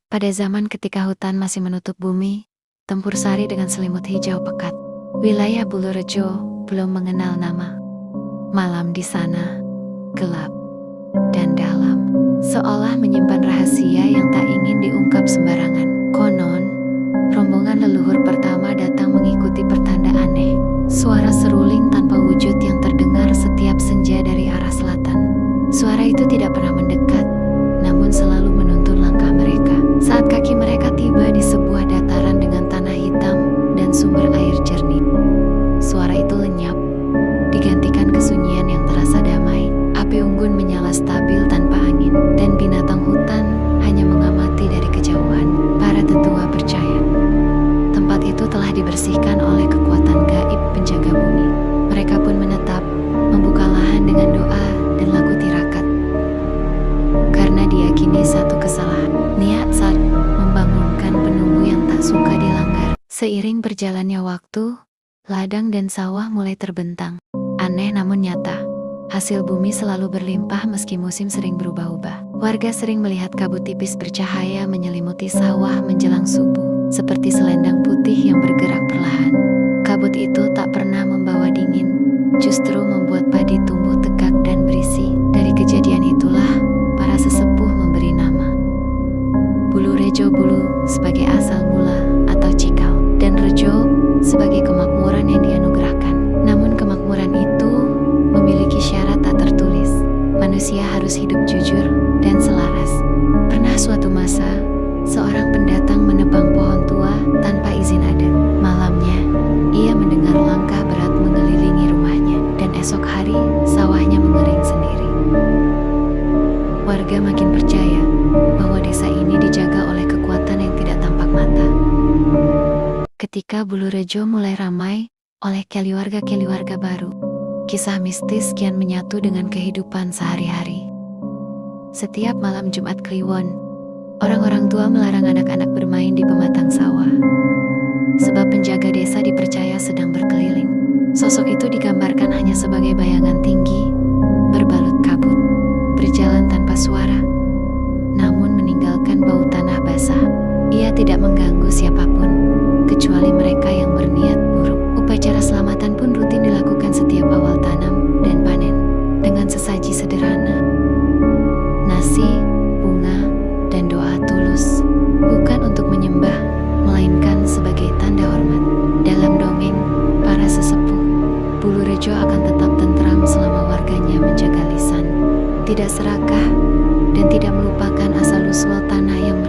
Pada zaman ketika hutan masih menutup bumi, tempur sari dengan selimut hijau pekat. Wilayah Bulurejo belum mengenal nama. Malam di sana, gelap dan dalam, seolah menyimpan rahasia yang tak ingin diungkap sembarangan. Konon, rombongan leluhur pertama datang mengikuti pertanda aneh. Suara seruling tanpa wujud yang terdengar setiap senja dari arah selatan. Suara itu tidak pernah mendekat, namun selalu menuntun langkah mereka. Saat kaki mereka tiba di sebuah dataran dengan tanah hitam dan sumber air jernih, suara itu lenyap, digantikan kesunyian yang terasa damai. Api unggun menyala stabil tanpa angin, dan binatang hutan hanya mengamati dari kejauhan. Para tetua percaya tempat itu telah dibersihkan oleh kekuatan gaib penjaga bumi. Mereka pun menetap, membuka lahan dengan doa dan lagu tirakat. Karena diyakini satu kesalahan, niat saat membangunkan penunggu yang tak suka dilanggar. Seiring berjalannya waktu, ladang dan sawah mulai terbentang. Aneh namun nyata, hasil bumi selalu berlimpah meski musim sering berubah-ubah. Warga sering melihat kabut tipis bercahaya menyelimuti sawah menjelang subuh, seperti selendang putih yang bergerak perlahan. Kabut itu tak pernah membawa dingin, justru membuat padi tumbuh tegak dan berisi. Dari kejadian itulah, para sesepuh memberi nama Bulurejo, Bulu sebagai asal mula atau cikal, dan Rejo sebagai kemakmuran yang dianugerahkan. Namun kemakmuran itu memiliki syarat tak tertulis. Manusia harus hidup jujur dan selaras. Pernah suatu masa, seorang pendatang menebang pohon tua tanpa izin adat. Malamnya, ia mendengar langkah berat mengelilingi rumahnya, dan esok hari sawahnya mengering sendiri. Warga makin percaya bahwa desa ini dijaga oleh kekuatan yang tidak tampak mata. Ketika Bulurejo mulai ramai oleh keliwarga-keliwarga baru, kisah mistis kian menyatu dengan kehidupan sehari-hari. Setiap malam Jumat Kliwon, orang-orang tua melarang anak-anak bermain di pematang sawah, sebab penjaga desa dipercaya sedang berkeliling. Sosok itu digambarkan hanya sebagai bayangan tinggi, berbalut kabut, berjalan tanpa suara, namun meninggalkan bau tanah basah. Ia tidak mengganggu siapapun, kecuali mereka yang berniat buruk. Upacara selamatan pun rutin dilakukan setiap awal tanam dan panen, dengan sesaji sederhana: nasi, bunga, dan doa tulus, bukan untuk menyembah, melainkan sebagai tanda hormat. Dalam dongeng para sesepuh, Bulurejo akan tetap tentram selama warganya menjaga lisan, tidak serakah, dan tidak melupakan asal-usul tanah yang